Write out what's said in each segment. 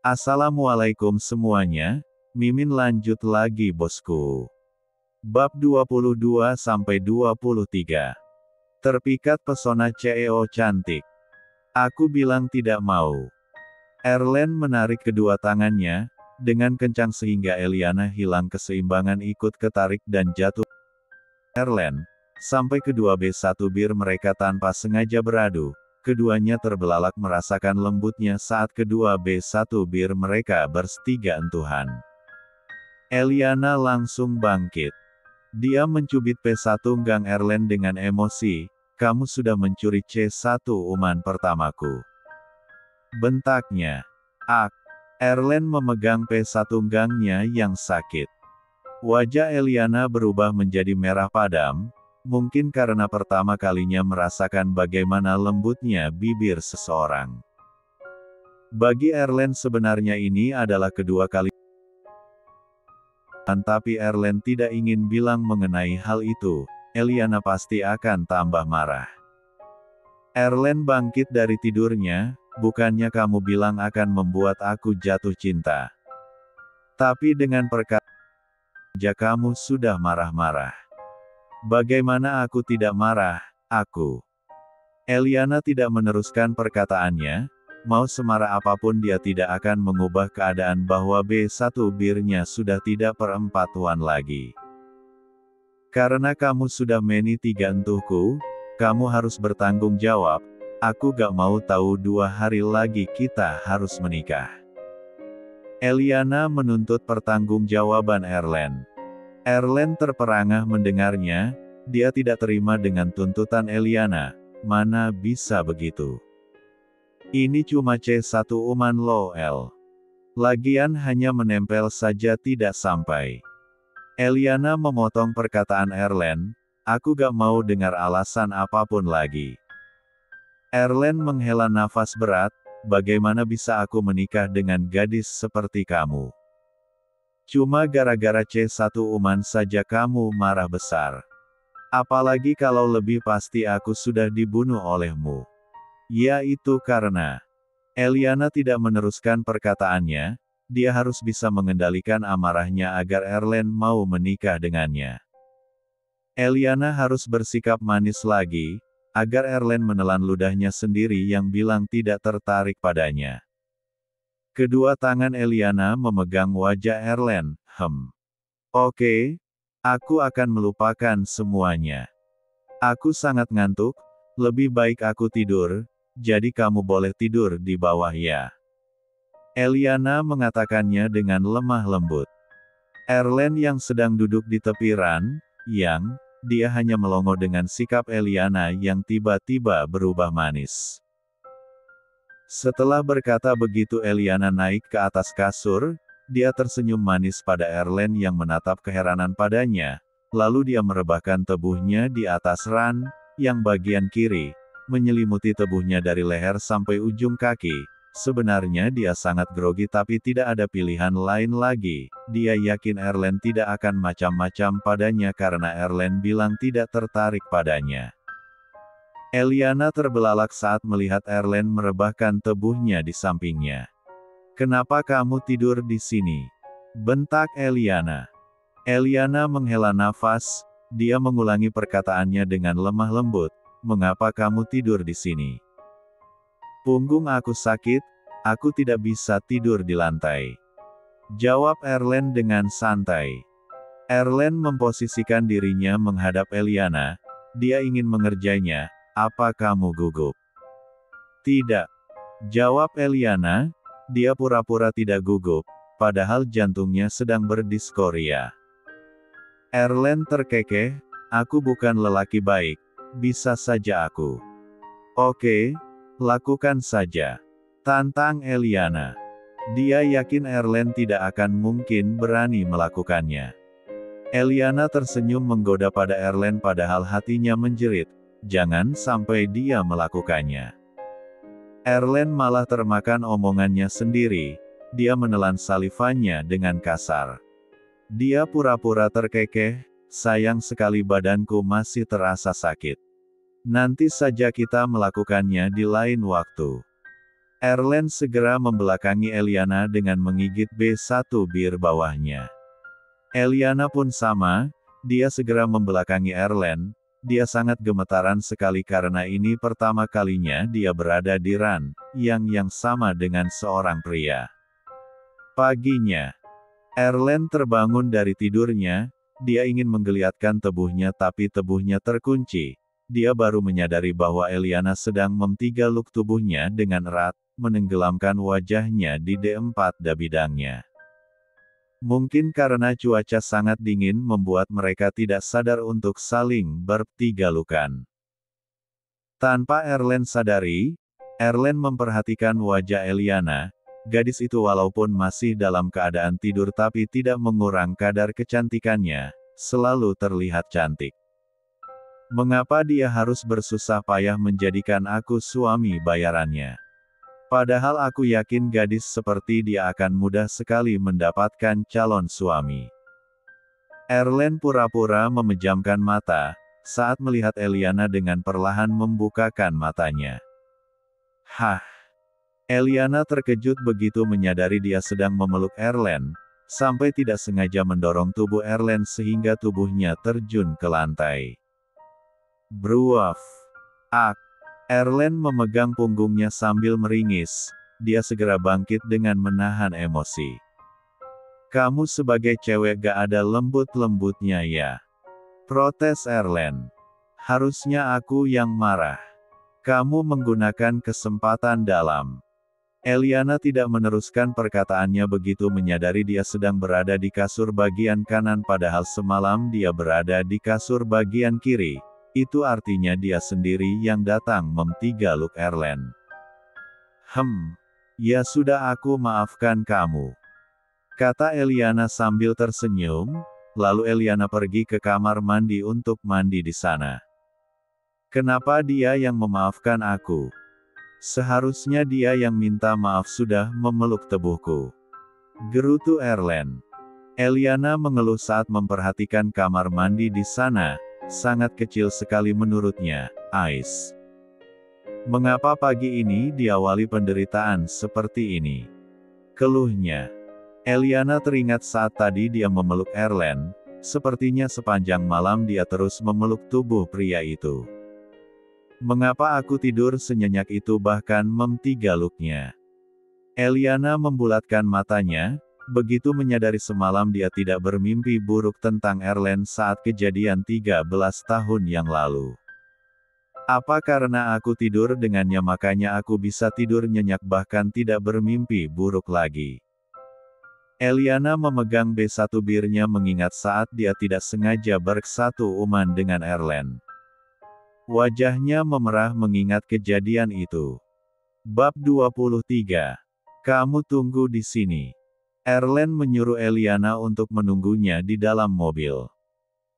Assalamualaikum semuanya, Mimin lanjut lagi bosku. Bab 22-23. Terpikat pesona CEO cantik. Aku bilang tidak mau. Erlen menarik kedua tangannya, dengan kencang sehingga Eliana hilang keseimbangan ikut ketarik dan jatuh. Erlen, sampai kedua B1 bir mereka tanpa sengaja beradu. Keduanya terbelalak merasakan lembutnya saat kedua B1 bir mereka bertiga entuhan. Eliana langsung bangkit. Dia mencubit P1 Gang Erlen dengan emosi, "Kamu sudah mencuri C1 uman pertamaku." Bentaknya. Ak. Erlen memegang P1 Gangnya yang sakit. Wajah Eliana berubah menjadi merah padam, mungkin karena pertama kalinya merasakan bagaimana lembutnya bibir seseorang. Bagi Erlen sebenarnya ini adalah kedua kali. Tapi Erlen tidak ingin bilang mengenai hal itu, Eliana pasti akan tambah marah. Erlen bangkit dari tidurnya, "Bukannya kamu bilang akan membuat aku jatuh cinta. Tapi dengan perkataan saja kamu sudah marah-marah. Bagaimana aku tidak marah, aku?" Eliana tidak meneruskan perkataannya, mau semarah apapun dia tidak akan mengubah keadaan bahwa B1 birnya sudah tidak perempat-1 lagi. "Karena kamu sudah meni 3 entuhku, kamu harus bertanggung jawab, aku gak mau tahu 2 hari lagi kita harus menikah." Eliana menuntut pertanggungjawaban Erlen. Erlen terperangah mendengarnya, dia tidak terima dengan tuntutan Eliana, mana bisa begitu. Ini cuma C1 uman loh El. Lagian hanya menempel saja tidak sampai. Eliana memotong perkataan Erlen, "Aku gak mau dengar alasan apapun lagi." Erlen menghela nafas berat, "Bagaimana bisa aku menikah dengan gadis seperti kamu? Cuma gara-gara C1 uman saja kamu marah besar. Apalagi kalau lebih pasti aku sudah dibunuh olehmu." "Ya itu karena..." Eliana tidak meneruskan perkataannya, dia harus bisa mengendalikan amarahnya agar Erlen mau menikah dengannya. Eliana harus bersikap manis lagi, agar Erlen menelan ludahnya sendiri yang bilang tidak tertarik padanya. Kedua tangan Eliana memegang wajah Erlen, "Oke, aku akan melupakan semuanya. Aku sangat ngantuk, lebih baik aku tidur, jadi kamu boleh tidur di bawah ya." Eliana mengatakannya dengan lemah lembut. Erlen yang sedang duduk di tepi dia hanya melongo dengan sikap Eliana yang tiba-tiba berubah manis. Setelah berkata begitu Eliana naik ke atas kasur, dia tersenyum manis pada Erlen yang menatap keheranan padanya, lalu dia merebahkan tebuhnya di atas ran, yang bagian kiri, menyelimuti tebuhnya dari leher sampai ujung kaki. Sebenarnya dia sangat grogi tapi tidak ada pilihan lain lagi, dia yakin Erlen tidak akan macam-macam padanya karena Erlen bilang tidak tertarik padanya. Eliana terbelalak saat melihat Erlen merebahkan tebuhnya di sampingnya. "Kenapa kamu tidur di sini?" bentak Eliana. Eliana menghela nafas, dia mengulangi perkataannya dengan lemah lembut, "Mengapa kamu tidur di sini?" "Punggung aku sakit, aku tidak bisa tidur di lantai," jawab Erlen dengan santai. Erlen memposisikan dirinya menghadap Eliana, dia ingin mengerjainya. "Apa kamu gugup?" "Tidak," jawab Eliana, dia pura-pura tidak gugup, padahal jantungnya sedang berdiskoria. Erlen terkekeh, "Aku bukan lelaki baik, bisa saja aku." "Oke, lakukan saja," tantang Eliana. Dia yakin Erlen tidak akan mungkin berani melakukannya. Eliana tersenyum menggoda pada Erlen padahal hatinya menjerit, jangan sampai dia melakukannya. Erlen malah termakan omongannya sendiri, dia menelan salivannya dengan kasar. Dia pura-pura terkekeh, "Sayang sekali badanku masih terasa sakit. Nanti saja kita melakukannya di lain waktu." Erlen segera membelakangi Eliana dengan menggigit B1 bir bawahnya. Eliana pun sama, dia segera membelakangi Erlen. Dia sangat gemetaran sekali karena ini pertama kalinya dia berada di ran yang sama dengan seorang pria. Paginya, Erlen terbangun dari tidurnya. Dia ingin menggeliatkan tubuhnya tapi tubuhnya terkunci. Dia baru menyadari bahwa Eliana sedang mentigaluk tubuhnya dengan erat, menenggelamkan wajahnya di D4 bidangnya. Mungkin karena cuaca sangat dingin membuat mereka tidak sadar untuk saling bertigalukan. Tanpa Erlen sadari, Erlen memperhatikan wajah Eliana. Gadis itu walaupun masih dalam keadaan tidur tapi tidak mengurang kadar kecantikannya, selalu terlihat cantik. Mengapa dia harus bersusah payah menjadikan aku suami bayarannya? Padahal aku yakin gadis seperti dia akan mudah sekali mendapatkan calon suami. Erlen pura-pura memejamkan mata, saat melihat Eliana dengan perlahan membukakan matanya. Hah! Eliana terkejut begitu menyadari dia sedang memeluk Erlen, sampai tidak sengaja mendorong tubuh Erlen sehingga tubuhnya terjun ke lantai. Bruaf! Ak! Erlen memegang punggungnya sambil meringis. Dia segera bangkit dengan menahan emosi. Kamu sebagai cewek gak ada lembut-lembutnya ya? Protes Erlen. Harusnya aku yang marah. Kamu menggunakan kesempatan dalam. Eliana tidak meneruskan perkataannya begitu menyadari dia sedang berada di kasur bagian kanan padahal semalam dia berada di kasur bagian kiri. Itu artinya dia sendiri yang datang mentigaluk Erlen. Ya sudah aku maafkan kamu. Kata Eliana sambil tersenyum, lalu Eliana pergi ke kamar mandi untuk mandi di sana. Kenapa dia yang memaafkan aku? Seharusnya dia yang minta maaf sudah memeluk tubuhku. Gerutu Erlen. Eliana mengeluh saat memperhatikan kamar mandi di sana. Sangat kecil sekali menurutnya, Ais. Mengapa pagi ini diawali penderitaan seperti ini? Keluhnya. Eliana teringat saat tadi dia memeluk Erlen, sepertinya sepanjang malam dia terus memeluk tubuh pria itu. Mengapa aku tidur senyenyak itu bahkan mentigaluknya? Eliana membulatkan matanya. Begitu menyadari semalam dia tidak bermimpi buruk tentang Erlen saat kejadian 13 tahun yang lalu. Apa karena aku tidur dengannya makanya aku bisa tidur nyenyak bahkan tidak bermimpi buruk lagi? Eliana memegang B1 birnya mengingat saat dia tidak sengaja bersatu uman dengan Erlen. Wajahnya memerah mengingat kejadian itu. Bab 23. Kamu tunggu di sini. Erlen menyuruh Eliana untuk menunggunya di dalam mobil.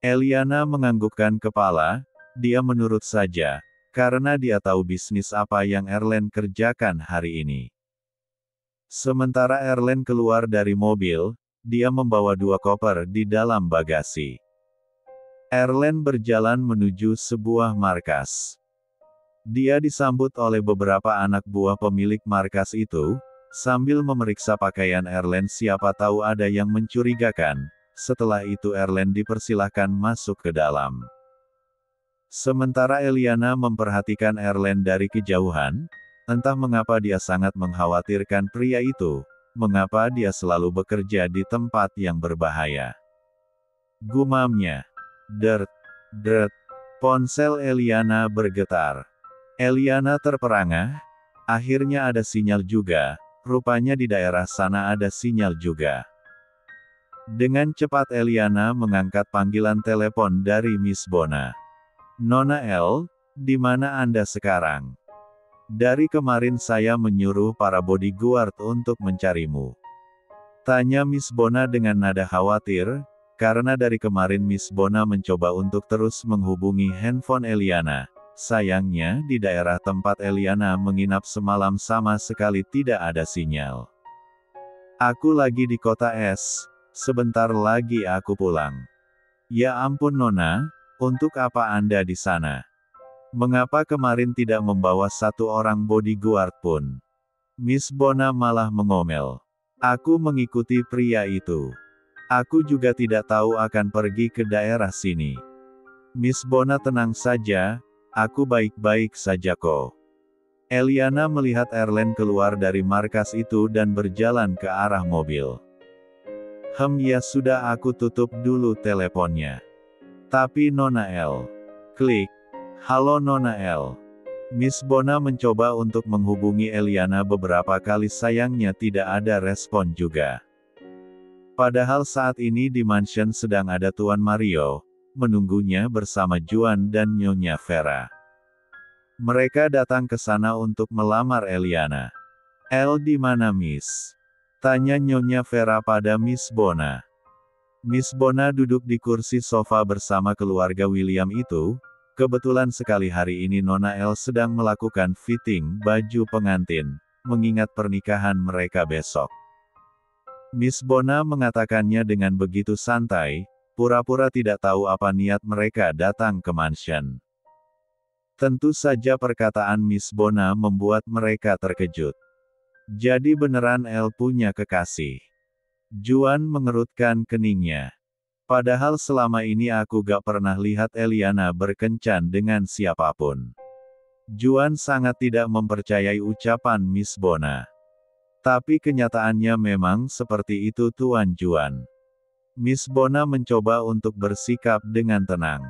Eliana menganggukkan kepala, dia menurut saja, karena dia tahu bisnis apa yang Erlen kerjakan hari ini. Sementara Erlen keluar dari mobil, dia membawa 2 koper di dalam bagasi. Erlen berjalan menuju sebuah markas. Dia disambut oleh beberapa anak buah pemilik markas itu, sambil memeriksa pakaian Erlen siapa tahu ada yang mencurigakan. Setelah itu Erlen dipersilahkan masuk ke dalam. Sementara Eliana memperhatikan Erlen dari kejauhan, entah mengapa dia sangat mengkhawatirkan pria itu, mengapa dia selalu bekerja di tempat yang berbahaya. Gumamnya. Dert, dert. Ponsel Eliana bergetar. Eliana terperangah. Akhirnya ada sinyal juga. Rupanya di daerah sana ada sinyal juga. Dengan cepat Eliana mengangkat panggilan telepon dari Miss Bona. Nona El, di mana Anda sekarang? Dari kemarin saya menyuruh para bodyguard untuk mencarimu. Tanya Miss Bona dengan nada khawatir, karena dari kemarin Miss Bona mencoba untuk terus menghubungi handphone Eliana. Sayangnya di daerah tempat Eliana menginap semalam sama sekali tidak ada sinyal. Aku lagi di kota S, sebentar lagi aku pulang. Ya ampun Nona, untuk apa Anda di sana? Mengapa kemarin tidak membawa 1 orang bodyguard pun? Miss Bona malah mengomel. Aku mengikuti pria itu. Aku juga tidak tahu akan pergi ke daerah sini. Miss Bona tenang saja, aku baik-baik saja kok. Eliana melihat Erlen keluar dari markas itu dan berjalan ke arah mobil. Ya sudah, aku tutup dulu teleponnya. Tapi Nona El. Klik. Halo Nona El. Miss Bona mencoba untuk menghubungi Eliana beberapa kali, sayangnya tidak ada respon juga. Padahal saat ini di mansion sedang ada Tuan Mario, menunggunya bersama Juan dan Nyonya Vera. Mereka datang ke sana untuk melamar Eliana. El di mana Miss? Tanya Nyonya Vera pada Miss Bona. Miss Bona duduk di kursi sofa bersama keluarga William itu. Kebetulan sekali hari ini Nona El sedang melakukan fitting baju pengantin, mengingat pernikahan mereka besok. Miss Bona mengatakannya dengan begitu santai, pura-pura tidak tahu apa niat mereka datang ke mansion. Tentu saja perkataan Miss Bona membuat mereka terkejut. Jadi beneran El punya kekasih? Juan mengerutkan keningnya. Padahal selama ini aku gak pernah lihat Eliana berkencan dengan siapapun. Juan sangat tidak mempercayai ucapan Miss Bona. Tapi kenyataannya memang seperti itu Tuan Juan. Miss Bona mencoba untuk bersikap dengan tenang.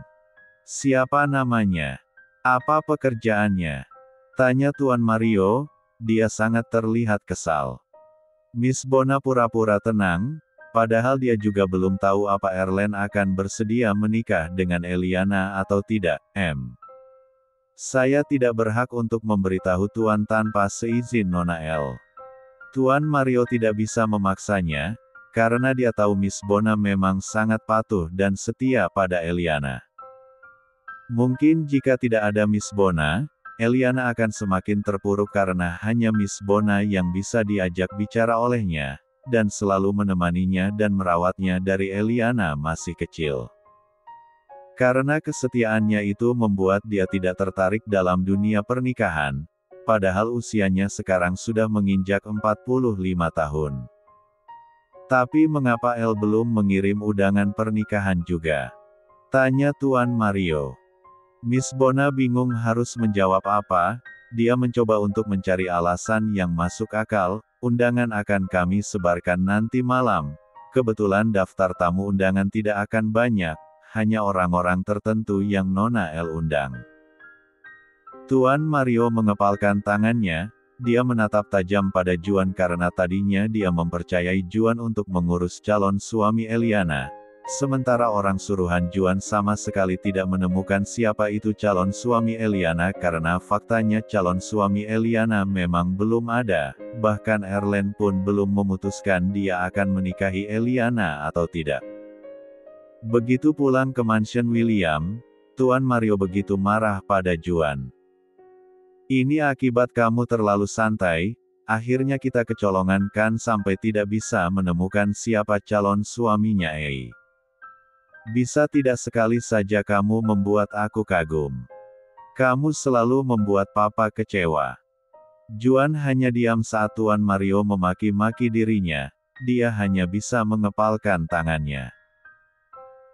Siapa namanya? Apa pekerjaannya? Tanya Tuan Mario, dia sangat terlihat kesal. Miss Bona pura-pura tenang, padahal dia juga belum tahu apa Erlen akan bersedia menikah dengan Eliana atau tidak. Saya tidak berhak untuk memberitahu Tuan tanpa seizin Nona El. Tuan Mario tidak bisa memaksanya, karena dia tahu Miss Bona memang sangat patuh dan setia pada Eliana. Mungkin jika tidak ada Miss Bona, Eliana akan semakin terpuruk karena hanya Miss Bona yang bisa diajak bicara olehnya, dan selalu menemaninya dan merawatnya dari Eliana masih kecil. Karena kesetiaannya itu membuat dia tidak tertarik dalam dunia pernikahan. Padahal usianya sekarang sudah menginjak 45 tahun. Tapi mengapa El belum mengirim undangan pernikahan juga? Tanya Tuan Mario. Miss Bona bingung harus menjawab apa, dia mencoba untuk mencari alasan yang masuk akal. Undangan akan kami sebarkan nanti malam. Kebetulan daftar tamu undangan tidak akan banyak, hanya orang-orang tertentu yang Nona El undang. Tuan Mario mengepalkan tangannya, dia menatap tajam pada Juan karena tadinya dia mempercayai Juan untuk mengurus calon suami Eliana. Sementara orang suruhan Juan sama sekali tidak menemukan siapa itu calon suami Eliana karena faktanya calon suami Eliana memang belum ada, bahkan Erlen pun belum memutuskan dia akan menikahi Eliana atau tidak. Begitu pulang ke mansion William, Tuan Mario begitu marah pada Juan. Ini akibat kamu terlalu santai, akhirnya kita kecolongan kan sampai tidak bisa menemukan siapa calon suaminya Ei. Bisa tidak sekali saja kamu membuat aku kagum. Kamu selalu membuat papa kecewa. Juan hanya diam saat Tuan Mario memaki-maki dirinya, dia hanya bisa mengepalkan tangannya.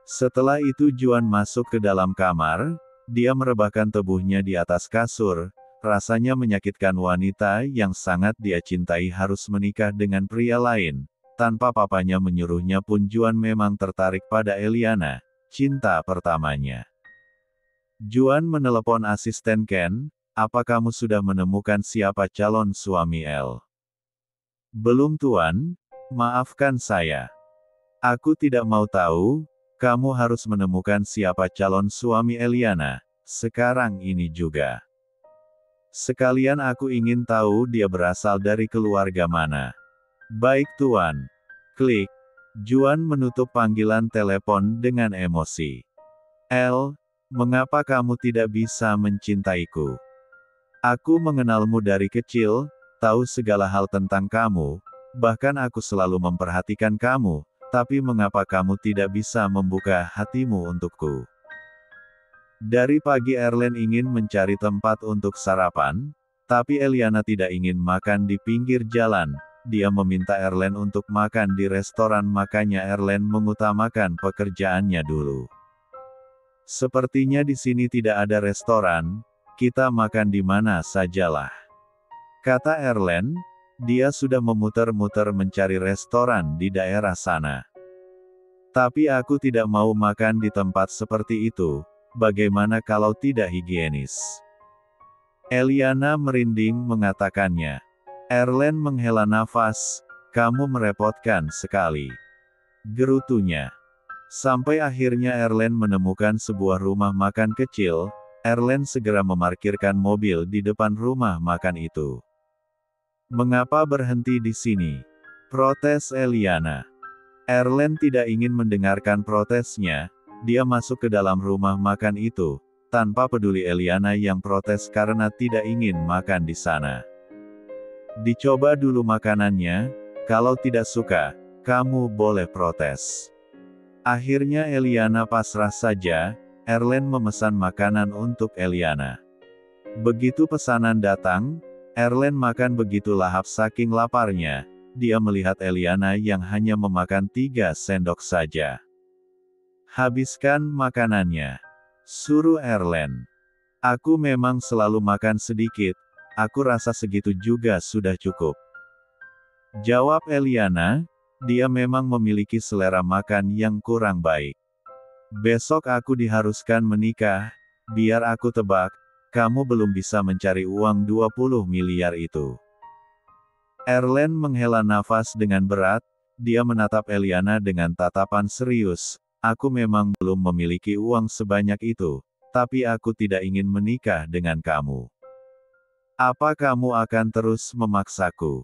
Setelah itu Juan masuk ke dalam kamar, dia merebahkan tubuhnya di atas kasur. Rasanya menyakitkan wanita yang sangat dia cintai harus menikah dengan pria lain. Tanpa papanya menyuruhnya pun Juan memang tertarik pada Eliana, cinta pertamanya. Juan menelepon asisten Ken, apa kamu sudah menemukan siapa calon suami El? Belum Tuan, maafkan saya. Aku tidak mau tahu, kamu harus menemukan siapa calon suami Eliana, sekarang ini juga. Sekalian aku ingin tahu dia berasal dari keluarga mana. Baik Tuan. Klik. Juan menutup panggilan telepon dengan emosi. El, mengapa kamu tidak bisa mencintaiku? Aku mengenalmu dari kecil, tahu segala hal tentang kamu, bahkan aku selalu memperhatikan kamu, tapi mengapa kamu tidak bisa membuka hatimu untukku? Dari pagi Erlen ingin mencari tempat untuk sarapan, Tapi Eliana tidak ingin makan di pinggir jalan. Dia meminta Erlen untuk makan di restoran, makanya Erlen mengutamakan pekerjaannya dulu. Sepertinya di sini tidak ada restoran, kita makan di mana sajalah, kata Erlen. Dia sudah memutar-mutar mencari restoran di daerah sana. Tapi aku tidak mau makan di tempat seperti itu, bagaimana kalau tidak higienis? Eliana merinding mengatakannya. Erlen menghela nafas, kamu merepotkan sekali, gerutunya. Sampai akhirnya Erlen menemukan sebuah rumah makan kecil. Erlen segera memarkirkan mobil di depan rumah makan itu. Mengapa berhenti di sini? Protes Eliana. Erlen tidak ingin mendengarkan protesnya. Dia masuk ke dalam rumah makan itu, tanpa peduli Eliana yang protes karena tidak ingin makan di sana. Dicoba dulu makanannya, kalau tidak suka, kamu boleh protes. Akhirnya Eliana pasrah saja. Erlen memesan makanan untuk Eliana. Begitu pesanan datang, Erlen makan begitu lahap saking laparnya. Dia melihat Eliana yang hanya memakan 3 sendok saja. Habiskan makanannya, suruh Erlen. Aku memang selalu makan sedikit, aku rasa segitu juga sudah cukup, jawab Eliana. Dia memang memiliki selera makan yang kurang baik. Besok aku diharuskan menikah, biar aku tebak, kamu belum bisa mencari uang 20 miliar itu. Erlen menghela nafas dengan berat, dia menatap Eliana dengan tatapan serius. Aku memang belum memiliki uang sebanyak itu, tapi aku tidak ingin menikah dengan kamu. Apa kamu akan terus memaksaku?